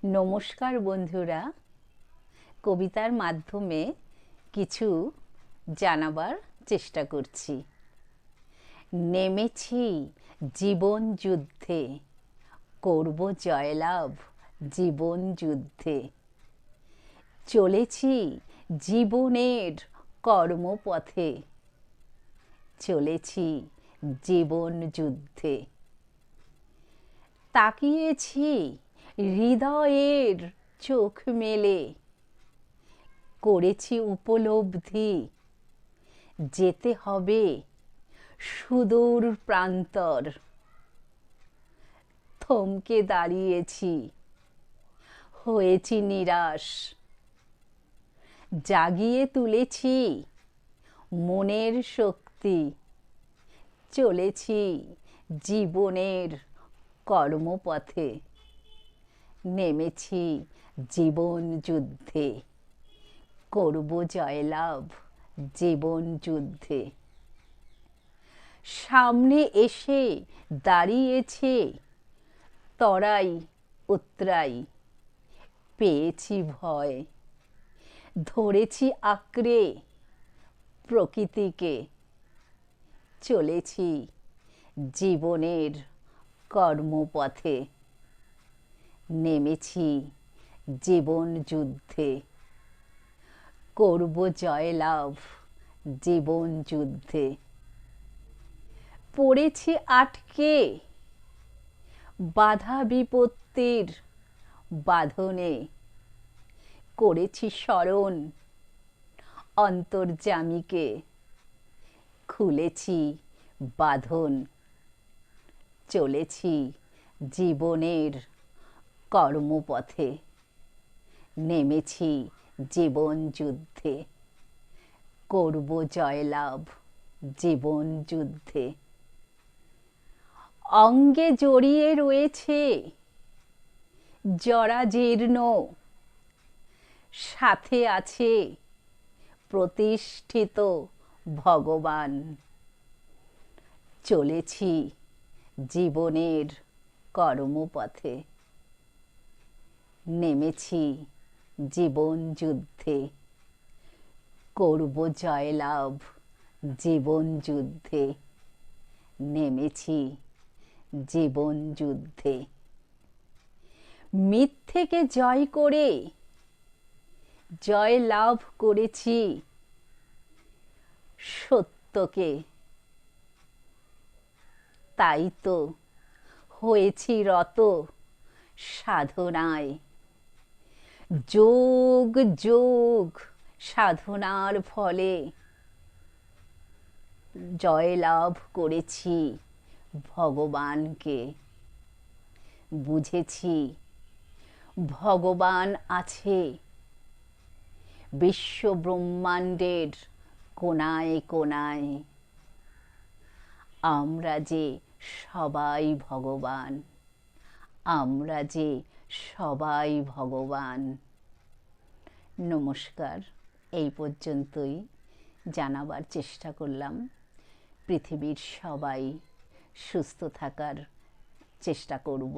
নমস্কার বন্ধুরা, কবিতার মাধ্যমে কিছু জানাবার চেষ্টা করছি। নেমেছি জীবন যুদ্ধে, করব জয়লাভ জীবন যুদ্ধে। চলেছি জীবনের কর্মপথে, চলেছি জীবন যুদ্ধে। তাকিয়েছি হৃদয়ের চোখ মেলে, করেছি উপলব্ধি যেতে হবে সুদূর প্রান্তর। থমকে দাঁড়িয়েছি, হয়েছি নিরাশ, জাগিয়ে তুলেছি মনের শক্তি। চলেছি জীবনের কর্মপথে, নেমেছি জীবন যুদ্ধে, করব জয়লাভ জীবন যুদ্ধে। সামনে এসে দাঁড়িয়েছে তরাই উতরাই, পেয়েছি ভয়, ধরেছি আঁকড়ে প্রকৃতিকে। চলেছি জীবনের কর্মপথে, নেমেছি জীবন যুদ্ধে, করব জয়লাভ জীবন যুদ্ধে। পড়েছি আটকে বাধা বিপত্তির বাঁধনে, করেছি স্মরণ অন্তর্যামীকে। খুলেছি বাঁধন, চলেছি জীবনের কর্মপথে, নেমেছি জীবন যুদ্ধে, করব জয়লাভ জীবন যুদ্ধে। অঙ্গে জড়িয়ে রয়েছে জরাজীর্ণ, সাথে আছে প্রতিষ্ঠিত ভগবান। চলেছি জীবনের কর্মপথে, নেমেছি জীবন যুদ্ধে, করব জয়লাভ জীবন যুদ্ধে, নেমেছি জীবন যুদ্ধে। মিথ্যেকে জয় করে জয় লাভ করেছি সত্যকে। তাই তো হয়েছি রত সাধনায়, যোগ যোগ সাধনার ফলে জয়লাভ করেছি ভগবানকে। বুঝেছি ভগবান আছে বিশ্ব ব্রহ্মাণ্ডের কোনায় কোনায়। আমরা যে সবাই ভগবান, আমরা যে সবাই ভগবান। নমস্কার, এই পর্যন্তই জানাবার চেষ্টা করলাম। পৃথিবীর সবাই সুস্থ থাকার চেষ্টা করব।